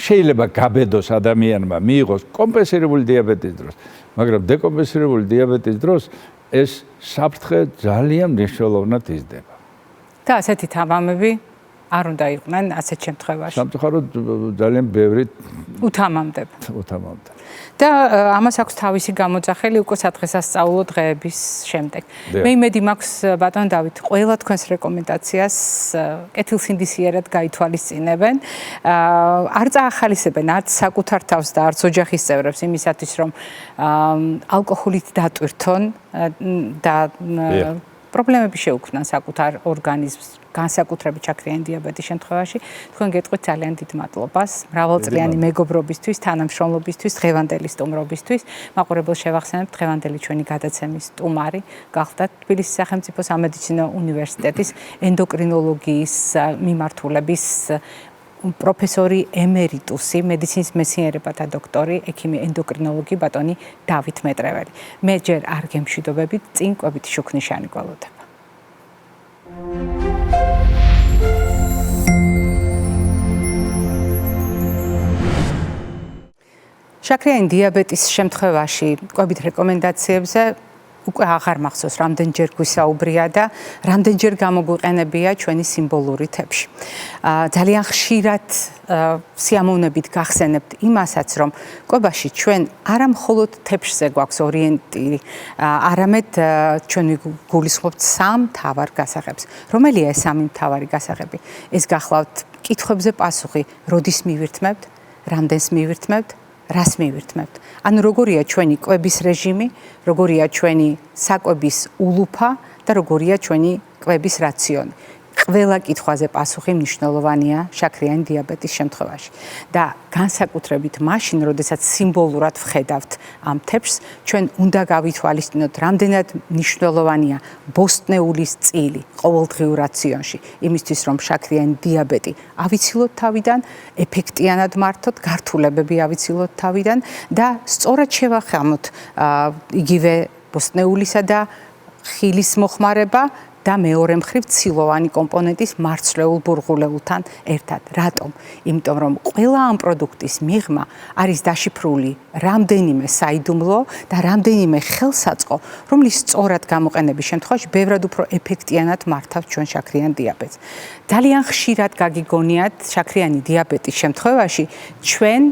შეიძლება გაბედოს ადამიანმა მიიღოს კომპენსირებული დიაბეტის დროს, მაგრამ დეკომპენსირებული დიაბეტის დროს ეს საფრთხე ძალიან მნიშვნელოვნად იზრდება. და ასეთი თამამები არ უნდა იყვნენ ასეთ შემთხვევაში. სამწუხაროდ ძალიან ბევრი უთამამდება. და ამას აქვს თავისი გამოძახილი უკვე სადღესასწაულო დღეების შემდეგ. მე იმედი მაქვს ბატონ დავით, ყველა თქვენს რეკომენდაციას კეთილსინდისიერად გაითვალისწინებენ. არ წაახალისებენ არც საკუთარ თავს და არც ოჯახის წევრებს იმისათვის, რომ ალკოჰოლით დატვირთონ და პრობლემები შეუქმნან საკუთარ ორგანიზმს, განსაკუთრებით შაქრიანი დიაბეტის შემთხვევაში. თქვენ გეტყვით ძალიან დიდ მადლობას მრავალწლიანი მეგობრობისთვის, თანამშრომლობისთვის, დღევანდელი სტუმრობისთვის. მაყურებელს შევახსენებთ, დღევანდელი ჩვენი გადაცემის სტუმარი გახდა თბილისის სახელმწიფო სამედიცინო უნივერსიტეტის ენდოკრინოლოგიის მიმართულების პროფესორი ემერიტუსი, მედიცინის მეცნიერებათა დოქტორი, ექიმი ენდოკრინოლოგი ბატონი დავით მეტრეველი. მე ჯერ არ გემშვიდობებით, წინ კვებითი შუქნიშანი გველოდება. შაქრიანი დიაბეტის შემთხვევაში კვებით რეკომენდაციებზე უკვე აღარ მახსოვს რამდენჯერ გვისაუბრია და რამდენჯერ გამოგვიყენებია ჩვენი სიმბოლური თეფში. ძალიან ხშირად სიამოვნებით გახსენებთ იმასაც, რომ კვებაში ჩვენ არა მხოლოდ თეფშზე გვაქვს ორიენტირი, არამედ ჩვენ გულისხმობთ სამ მთავარ გასაღებს. რომელია ეს სამი მთავარი გასაღები? ეს გახლავთ კითხვებზე პასუხი, როდის მივირთმევთ, რამდენს მივირთმევთ, რას მივირთმევთ. ანუ როგორია ჩვენი კვების რეჟიმი, როგორია ჩვენი საკვების ულუფა და როგორია ჩვენი კვების რაციონი. ყველა კითხვაზე პასუხი მნიშვნელოვანია შაქრიანი დიაბეტის შემთხვევაში. და განსაკუთრებით მაშინ, როდესაც სიმბოლურად ვხედავთ ამ თეფშს, ჩვენ უნდა გავითვალისწინოთ, რამდენად მნიშვნელოვანია ბოსტნეულის წილი ყოველდღიურ რაციონში, იმისთვის, რომ შაქრიანი დიაბეტი ავიცილოთ თავიდან, ეფექტიანად მართოთ, გართულებები ავიცილოთ თავიდან და სწორად შევახამოთ იგივე ბოსტნეულისა და ხილის მოხმარება და მეორე მხრივ ცილოვანი კომპონენტის მარცვლეულ ბურღულეულთან ერთად. რატომ? იმიტომ რომ ყველა ამ პროდუქტის მიღმა არის დაშიფრული რამდენიმე საიდუმლო და რამდენიმე ხელსაწყო, რომლის სწორად გამოყენების შემთხვევაში ბევრად უფრო ეფექტიანად მართავთ ჩვენ შაქრიან დიაბეტს. ძალიან ხშირად გაგიგონიათ შაქრიანი დიაბეტის შემთხვევაში ჩვენ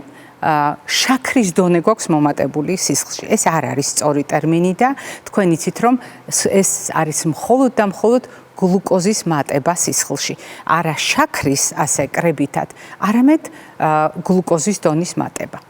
შაქრის დონე გვაქვს მომატებული სისხლში. ეს არ არის სწორი ტერმინი და თქვენ იცით რომ ეს არის მხოლოდ და მხოლოდ გლუკოზის მატება სისხლში. არა შაქრის ასე კრებითად, არამედ გლუკოზის დონის მატება.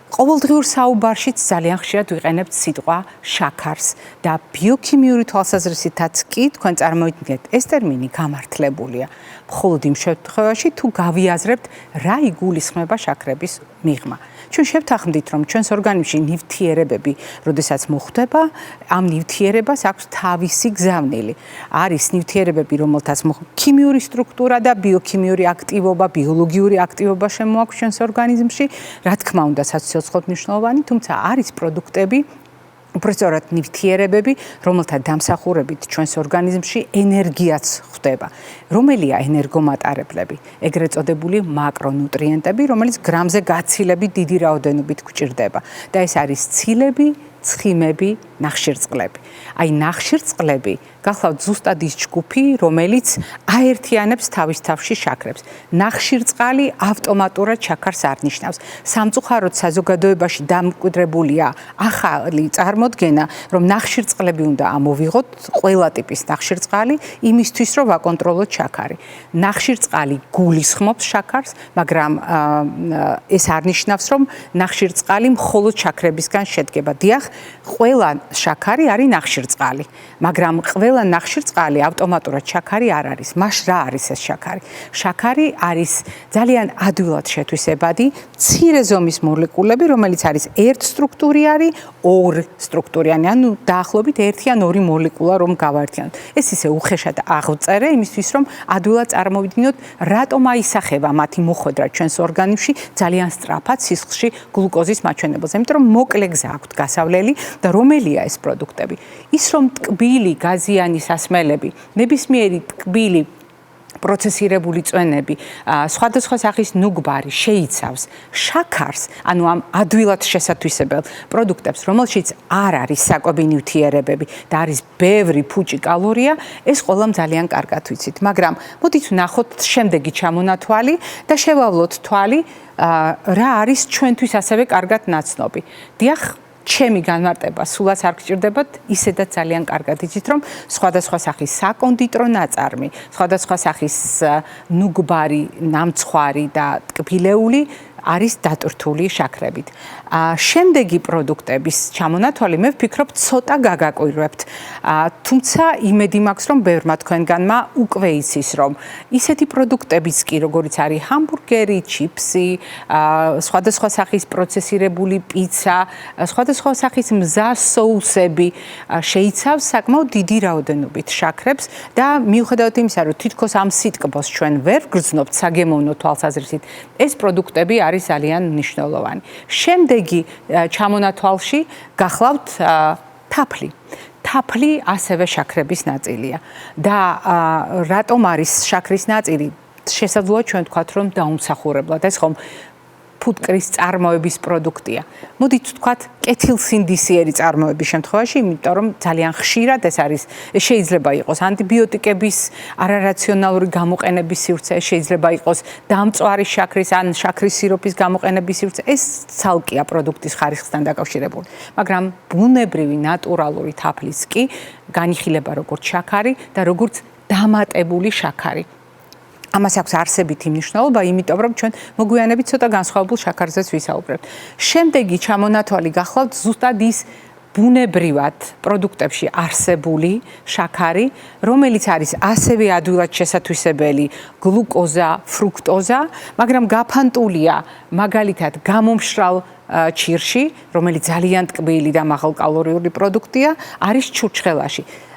ყოველდღიურ საუბარშიც ძალიან ხშირად ვიყენებთ სიტყვა შაქარს და ბიოქიმიური თვალსაზრისითაც კი თქვენ წარმოიდგინეთ, ეს ტერმინი გამართლებულია. მხოლოდ იმ შემთხვევაში, თუ გავიაზრებთ, რა იგულისხმება შაქრების მიღმა. ჩვენ შევთანხმდით, რომ ჩვენს ორგანიზმში ნივთიერებები, როდესაც მოხვდება, ამ ნივთიერებას აქვს თავისი გზავნილი. არის ნივთიერებები, რომელთაც ქიმიური სტრუქტურა და ბიოქიმიური აქტივობა, ბიოლოგიური აქტივობა შემოაქვს ჩვენს ორგანიზმში, რა თქმა უნდა, საცოცხლოდ მნიშვნელოვანი, თუმცა არის პროდუქტები, უბრალოდ ნივთიერებები, რომელთა დამსახურებით ჩვენს ორგანიზმში ენერგიაც ხვდება. რომელია ენერგომატარებლები? ეგრეთ წოდებული მაკრონუტრიენტები, რომელიც გრამზე გაცილებით დიდი რაოდენობით გვჭირდება. და ეს არის ცილები, ცხიმები, ნახშირწყლები. აი ნახშირწყლები გახლავთ ზუსტად ის ჯგუფი, რომელიც აერთიანებს თავის თავში შაქრებს. ნახშირწყალი ავტომატურად შაქარს არ ნიშნავს. სამწუხაროდ საზოგადოებაში დამკვიდრებულია ახალი წარმოდგენა, რომ ნახშირწყლები უნდა ამოვიღოთ, ყველა ტიპის ნახშირწყალი, იმისთვის რომ ვაკონტროლოთ შაქარი. ნახშირწყალი გულისხმობს შაქარს, მაგრამ ეს არ ნიშნავს, რომ ნახშირწყალი მხოლოდ შაქრებისგან შედგება. დიახ, ყველა შაქარი არის ნახშირწყალი, მაგრამ ყველა ნახშირწყალი ავტომატურად შაქარი არ არის. მაშ რა არის ეს შაქარი? შაქარი არის ძალიან ადვილად შეთვისებადი, მცირე ზომის მოლეკულები, რომელიც არის ერთსტრუქტურიანი, ორსტრუქტურიანი, ანუ დაახლოებით 1 ან 2 მოლეკულა რომ გავაერთიანოთ. ეს ისე უხეშად აღწერე იმისთვის, რომ ადვილად წარმოვიდგინოთ, რატომ აისახება მათი მოხვედრა ჩვენს ორგანიზმში ძალიან სწრაფად სისხლში გლუკოზის მაჩვენებელზე. იმიტომ რომ მოკლე გზა აქვთ გასავლელი და რომელია ეს პროდუქტები? ის რომ ტკბილი გაზიანი სასმელები, ნებისმიერი ტკბილი პროცესირებული წვენები, სხვადასხვა სახის ნუგბარი შეიცავს შაქარს, ანუ ამ ადვილად შესათვისებელ პროდუქტებს, რომელშიც არ არის საკვები ნივთიერებები და არის ბევრი ფუჭი კალორია, ეს ყველამ ძალიან კარგად ვიცით. მაგრამ მოდით ვნახოთ შემდეგი ჩამონათვალი და შევავლოთ თვალი, რა არის ჩვენთვის ასევე კარგად ნაცნობი. დიახ, ჩემი განმარტება სულაც არ გჭირდებათ, ისედაც ძალიან კარგად იცით, რომ სხვადასხვა სახის საკონდიტრო ნაწარმი, სხვადასხვა სახის ნუგბარი, ნამცხვარი და ტკბილეული არის დატვირთული შაქრებით. შემდეგი პროდუქტების ჩამონათვალი მე ვფიქრობ ცოტა გაგაკვირვებთ. თუმცა იმედი მაქვს, რომ ბევრმა თქვენგანმა უკვე იცის, რომ ისეთი პროდუქტებიც კი, როგორიც არის ჰამბურგერი, ჩიპსი, სხვადასხვა სახის პროცესირებული პიცა, სხვადასხვა სახის მზა соуსები შეიცავს საკმაოდ დიდი რაოდენობით შაქრებს და მიუხედავად იმისა, რომ თითქოს ამ სიტკბოს ჩვენ ვერ გრძნობთ საგემოვნო თვალსაზრისით, ეს პროდუქტები არის ძალიან მნიშვნელოვანი. შემდეგი ჩამონათვალში გახლავთ თაფლი. თაფლი ასევე შაქრების ნაწილია და რატომ არის შაქრის ნაწილი? შესაძლოა ჩვენ ვთქვათ, რომ დაუმსახურებლად ეს ხომ ფუტკრის წარმოების პროდუქტია. მოდით ვთქვათ, კეთილსინდისიერი წარმოების შემთხვევაში, იმიტომ რომ ძალიან ხშირად ეს არის, შეიძლება იყოს ანტიბიოტიკების არარაციონალური გამოყენების სივრცე, შეიძლება იყოს დამწვარი შაქრის ან შაქრის სიროფის გამოყენების სივრცე, ეს ცალკეა პროდუქტის ხარისხთან დაკავშირებული. მაგრამ ბუნებრივი ნატურალური თაფლის კი განიხილება როგორც შაქარი და როგორც დამატებული შაქარი. ამას აქვს არსებითი მნიშვნელობა, იმიტომ რომ ჩვენ მოგვიანებით ცოტა განსხვავებულ შაქარზეც ვისაუბრებთ. შემდეგი ჩამონათვალი გახლავთ ზუსტად ის ბუნებრივად პროდუქტებში არსებული შაქარი, რომელიც არის ასევე ადვილად შესათვისებელი გლუკოზა, ფრუქტოზა, მაგრამ გაფანტულია მაგალითად გამომშრალ ჩირში, რომელიც ძალიან ტკბილი და მაღალკალორიული პროდუქტია, არის ჩურჩხელაში.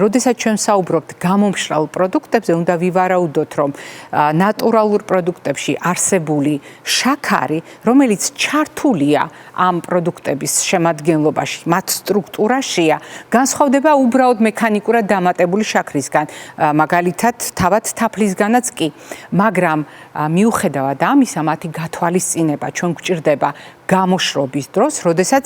როდესაც ჩვენ საუბრობთ გამომშრალ პროდუქტებზე, უნდა ვივარაუდოთ, რომ ნატურალურ პროდუქტებში არსებული შაქარი, რომელიც ჩართულია ამ პროდუქტების შემადგენლობაში, მათ სტრუქტურაშია, განსხვავდება უბრალოდ მექანიკურად დამატებული შაქრისგან, მაგალითად, თავად თაფლისგანაც კი. მაგრამ მიუხედავად ამისა, მათი გათვალისწინება ჩვენ გვჭირდება გამოშრობის დროს, როდესაც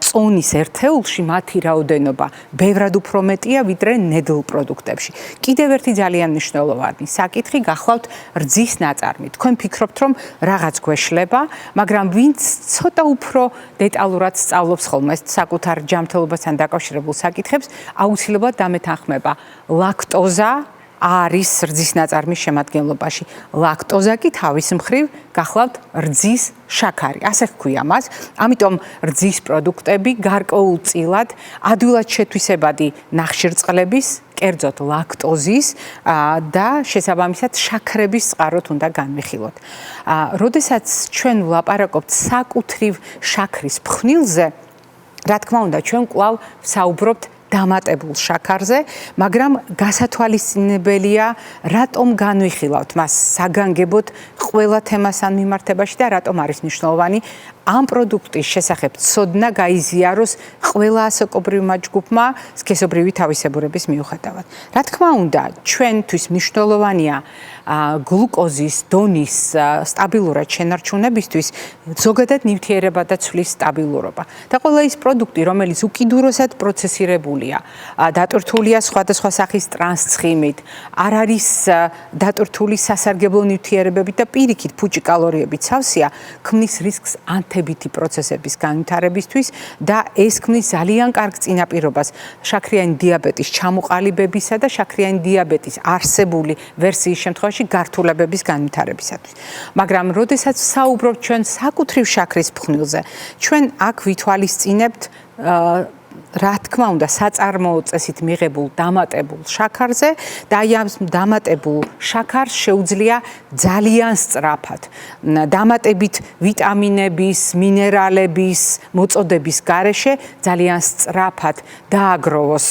წონის ერთეულში მათი რაოდენობა ბევრად უფრო მეტია ვიდრე ნედლ პროდუქტებში. კიდევ ერთი ძალიან მნიშვნელოვანი საკითხი გახლავთ რძის ნაწარმი. თქვენ ფიქრობთ, რომ რაღაც გვეშლება, მაგრამ ვინც ცოტა უფრო დეტალურად სწავლობს ხოლმე საკუთარ ჯანმრთელობასთან დაკავშირებულ საკითხებს, აუცილებლად დამეთანხმება ლაქტოზა არის რძის ნაწარმის შემადგენლობაში. ლაქტოზა კი თავის მხრივ გახლავთ რძის შაქარი. ასე ჰქვია მას. ამიტომ რძის პროდუქტები გარკვეულწილად ადვილად შეთვისებადი ნახშირწყლების, კერძოდ ლაქტოზის და შესაბამისად შაქრების წყაროთ უნდა განვიხილოთ. როდესაც ჩვენ ვლაპარაკობთ საკუთრივ შაქრის ფხვნილზე, რა თქმა უნდა, ჩვენ კვლავ ვსაუბრობთ დამატებულ შაქარზე, მაგრამ გასათვალისწინებელია, რატომ განვიხილავთ მას საგანგებოდ ყველა თემასთან მიმართებაში და რატომ არის მნიშვნელოვანი ამ პროდუქტის შესახებ ცოდნა გაიზიაროს ყველა ასაკობრივმა ჯგუფმა სქესობრივი თავისებურების მიუხედავად. რა თქმა უნდა, ჩვენთვის მნიშვნელოვანია გლუკოზის დონის სტაბილურად შენარჩუნებისთვის ზოგადად ნივთიერება და ცვლის სტაბილურობა. და ყველა ის პროდუქტი, რომელიც უკიდურესად პროცესირებულია, დატვირთულია სხვადასხვა სახის ტრანსცხიმით, არ არის დატვირთული სასარგებლო ნივთიერებებით და პირიქით ფუჭი კალორიებით სავსეა, ქმნის რისკს ანთებითი პროცესების განვითარებისთვის და ეს ქმნის ძალიან კარგ წინაპირობას შაქრიანი დიაბეტის ჩამოყალიბებისა და შაქრიანი დიაბეტის არსებული ვერსიის შემთხვევაში გართულებების განვითარებისათვის. მაგრამ როდესაც საუბრობთ ჩვენ საკუთრივ შაქრის ფხვნილზე, ჩვენ აქ ვითვალისწინებთ რა თქმა უნდა, საწარმოო წესით მიღებულ დამატებულ შაქარზე და აი ამ დამატებულ შაქარს შეუძლია ძალიან სწრაფად დამატებით ვიტამინების, მინერალების მოწოდების გარეშე ძალიან სწრაფად დააგროვოს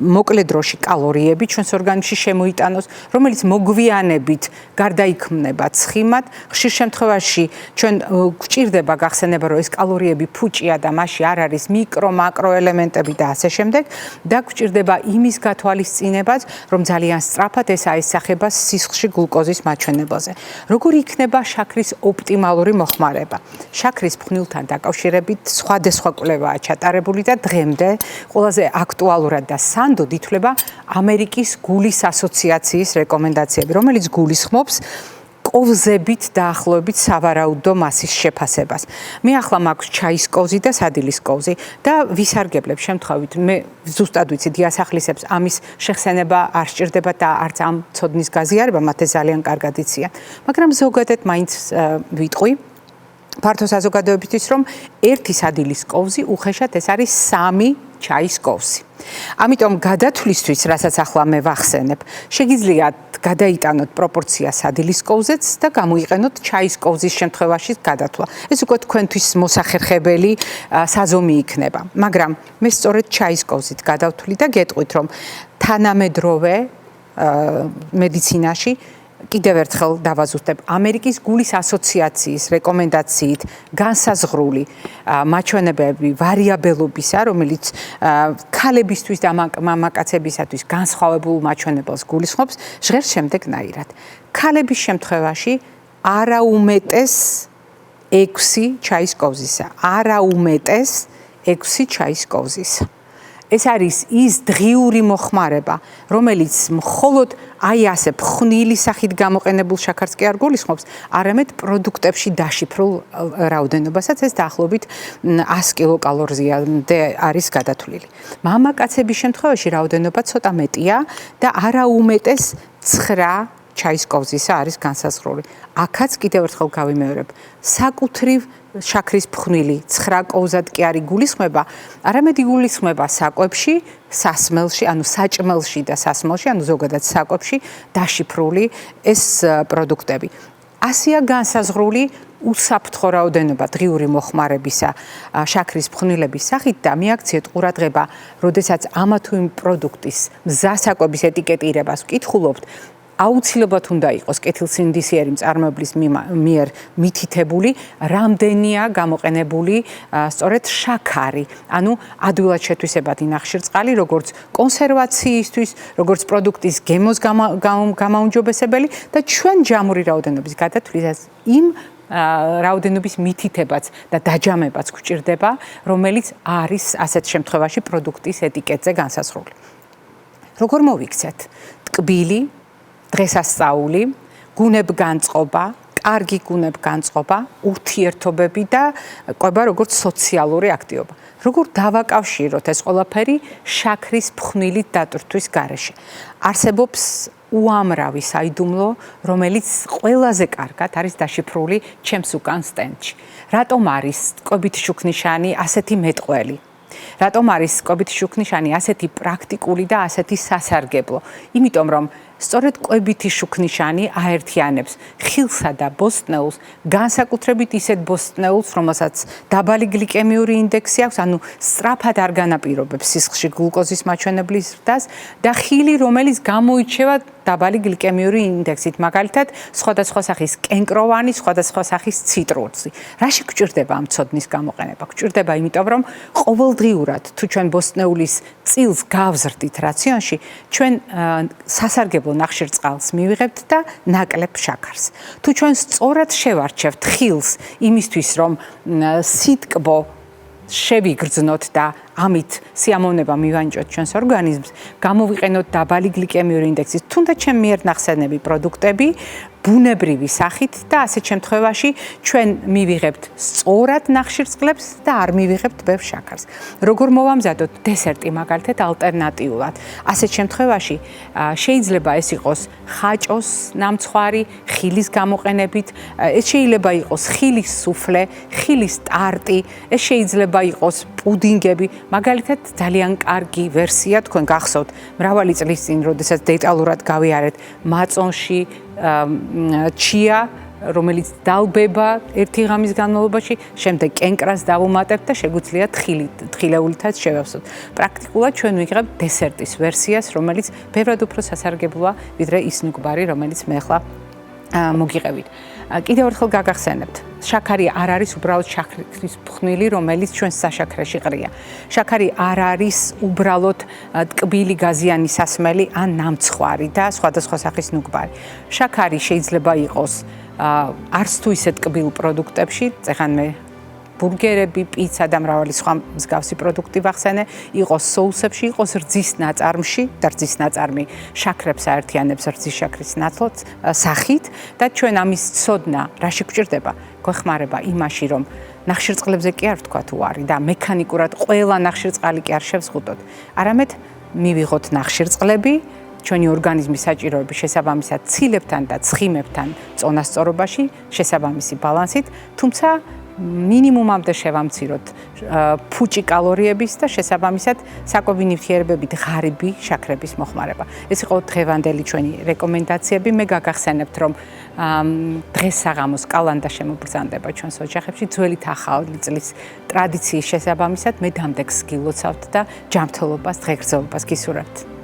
მოკლე დროში კალორიები ჩვენს ორგანიზმში შემოიტანოს, რომელიც მოგვიანებით გარდაიქმნება ცხიმად. ხშირ შემთხვევაში ჩვენ გვჭირდება გახსენება, რომ ეს კალორიები ფუჭია და მასში არ არის მიკრო, მაკრო ელემენტები და ასე შემდეგ და გვჭირდება იმის გათვალისწინებაც, რომ ძალიან სწრაფად ეს აისახება სისხლში გლუკოზის მაჩვენებელზე. როგორი იქნება შაქრის ოპტიმალური მოხმარება? შაქრის ფხვნილთან დაკავშირებით სხვადასხვა კვლევაა ჩატარებული და დღემდე ყველაზე აქტუალურად და სანდოდ ითვლება ამერიკის გულის ასოციაციის რეკომენდაციები, რომელიც გულისხმობს კოვზებით დაახლოებით სავარაუდო მასის შეფასებას. მე ახლა მაქვს ჩაის კოვზი და სადილის კოვზი და ვისარგებლებ შემთხვევით მე ზუსტად ვიცი დიასახლისებს ამის შეხსენება არ სჭირდება და არც ამ ცოდნის გაზიარება მათ ძალიან კარგად იციან. მაგრამ ზოგადად მაინც ვიტყვი ფართო საზოგადოებისთვის, რომ ერთი სადილის კოვზი უხეშად ეს არის 3 ჩაის კოვზი. ამიტომ გადათვლისთვის, რასაც ახლა მე ვახსენებ, შეგიძლიათ გადაიტანოთ პროპორცია სადილის კოვზეც და გამოიყენოთ ჩაის კოვზის შემთხვევაში გადათვლა. ეს უკვე თქვენთვის მოსახერხებელი საზომი იქნება. მაგრამ მე სწორედ ჩაის კოვზით გადავთვლი და გეტყვით, რომ თანამედროვე მედიცინაში კიდევ ერთხელ დავაზუსტებ, ამერიკის გულის ასოციაციის რეკომენდაციით განსაზღვრული მაჩვენებები ვარიაბელობისა, რომელიც ქალებისთვის და მამაკაცებისათვის განსხვავებულ მაჩვენებელს გულისხმობს, ჟღერს შემდეგნაირად. ქალების შემთხვევაში არაუმეტეს 6 ჩაის კოვზისა, არაუმეტეს 6 ჩაის კოვზისა. ეს არის ის დღიური მოხმარება, რომელიც მხოლოდ აი ასე ფხვნილი სახით გამოყენებულ შაქარს კი არ გულისხმობს, არამედ პროდუქტებში დაშიფრულ რაოდენობასაც ეს დაახლოებით 100 კილოკალორიამდე არის გადათვლილი. მამაკაცების შემთხვევაში რაოდენობა ცოტა მეტია და არაუმეტეს 9 ჩაის კოვზისა არის განსაზღვრული. აქაც კიდევ ერთხელ გავიმეორებ, საკუთრივ შაქრის ფხვნილი 9 კოვზად კი არ იგულისხმება, არამედ იგულისხმება საკვებში, სასმელში, ანუ საჭმელში და სასმელში, ანუ ზოგადად საკვებში დაშიფრული ეს პროდუქტები. ასეა განსაზღვრული უსაფრთხო რაოდენობა დღიური მოხმარებისა შაქრის ფხვნილების სახით და მიაქციეთ ყურადღება, როდესაც ამა თუ იმ პროდუქტის მზასაკვების ეტიკეტირებას ვკითხულობთ, აუცილებლად უნდა იყოს კეთილსინდისიერი მწარმოებლის მიერ მითითებული, რამდენია გამოყენებული სწორედ შაქარი, ანუ ადვილად შეთვისებადი ნახშირწყალი, როგორც კონსერვაციისთვის, როგორც პროდუქტის გემოს გამაუმჯობესებელი და ჩვენ ჯამური რაოდენობის გადათვლისას იმ რაოდენობის მითითებაც და დაჯამებაც გვჭირდება, რომელიც არის ასეთ შემთხვევაში პროდუქტის ეტიკეტზე განსაზღვრული. როგორ მოვიქცეთ? ტკბილი, დღესასწაული, გუნებგანწყობა, კარგი გუნებგანწყობა, ურთიერთობები და ყვება როგორც სოციალური აქტივობა. როგორ დავაკავშიროთ ეს ყველაფერი შაქრის ფხვნილით დატვირთვის გარეშე? არსებობს უამრავი საიდუმლო, რომელიც ყველაზე კარგად არის დაშიფრული ჩემს უკან სტენდში. რატომ არის კვებითი შუქნიშანი ასეთი მეტყველი? რატომ არის კვებითი შუქნიშანი ასეთი პრაქტიკული და ასეთი სასარგებლო? იმიტომ რომ სწორედ კვებითი შუქნიშანი აერთიანებს ხილსა და ბოსტნეულს, განსაკუთრებით ისეთ ბოსტნეულს, რომელსაც დაბალი გლიკემიური ინდექსი აქვს, ანუ სწრაფად არ განაპირობებს სისხლში გლუკოზის მაჩვენებლის ზრდას და ხილი, რომელიც გამოირჩევა დაბალი გლიკემიური ინდექსით, მაგალითად, სხვადასხვა სახის კენკროვანი, სხვადასხვა სახის ციტრუსი. რაში გვჭირდება ამ ცოდნის გამოყენება? გვჭირდება იმიტომ, რომ ყოველდღიურად თუ ჩვენ ბოსტნეულის წილს გავზრდით რაციონში, ჩვენ სასარგებლო ნახშირწყალს მივიღებთ და ნაკლებ შაქარს. თუ ჩვენ სწორად შევარჩევთ ხილს იმისთვის, რომ სიტკბო შევიგრძნოთ და ამით სიამოვნება მივანიჭოთ ჩვენს ორგანიზმს, გამოვიყენოთ დაბალი გლიკემიური ინდექსის, თუნდაც ჩემ მიერ ნახსენები პროდუქტები, ბუნებრივი სახით და ასეთ შემთხვევაში ჩვენ მივიღებთ სწორად ნახშირწყლებს და არ მივიღებთ ბევრ შაქარს. როგორ მოვამზადოთ დესერტი მაგალითად ალტერნატიულად? ასეთ შემთხვევაში შეიძლება ეს იყოს ხაჭოს ნამცხვარი, ხილის გამოყენებით, ეს შეიძლება იყოს ხილის სუფლე, ხილის ტარტი, ეს შეიძლება იყოს პუდინგები. მაგალითად ძალიან კარგი ვერსია თქვენ გახსოვთ მრავალი წლის წინ, როდესაც დეტალურად გავიარეთ მაწონში ჩია, რომელიც დალბება ერთი ღამის განმავლობაში, შემდეგ კენკრას დავუმატებთ და შეგვიძლია თხილეულითაც შევავსოთ. პრაქტიკულად ჩვენ ვიღებთ დესერტის ვერსიას, რომელიც ბევრად უფრო სასარგებლოა, ვიდრე ის ნუგბარი, რომელიც მე ახლა მოგიყევით. კიდევ ერთხელ გაგახსენებთ, შაქარი არ არის უბრალოდ შაქრის ფხვნილი, რომელიც ჩვენს საშაქრეში ყრია. შაქარი არ არის უბრალოდ ტკბილი გაზიანი სასმელი ან ნამცხვარი და სხვადასხვა სახის ნუგბარი. შაქარი შეიძლება იყოს არც თუ ისე ტკბილ პროდუქტებში, წეხან მე ბურგერები, პიცა და მრავალი სხვა მსგავსი პროდუქტი ვახსენე, იყოს соусებში, იყოს რძის ნაწარმში და რძის ნაწარმი შაქრებს აერთიანებს რძის შაქრის ნაცვლად სახით და ჩვენ ამის ცოდნა რაში გვჭირდება? გვეხმარება იმაში, რომ ნახშირწყლებზე კი არ ვთქვა თუ არის და მექანიკურად ყველა ნახშირწყალი კი არ შევზღუდოთ, არამედ მივიღოთ ნახშირწყლები ჩვენი ორგანიზმის საჭიროების შესაბამისად ცილებთან და ცხიმებთან წონასწორობაში, შესაბამისი ბალანსით, თუმცა მინიმუმამდე შევამციროთ ფუჭი კალორიების და შესაბამისად საკვები ნივთიერებებით ღარიბი შაქრების მოხმარება. ეს იყო დღევანდელი ჩვენი რეკომენდაციები. მე გაგახსენებთ, რომ დღესაღამოს კალანდა შემობრძანდება ჩვენს ოჯახებში ძველი ახალი წლის ტრადიციის შესაბამისად მე დამდეგს გილოცავთ და ჯანმრთელობას, დღეგრძელობას გისურვებთ.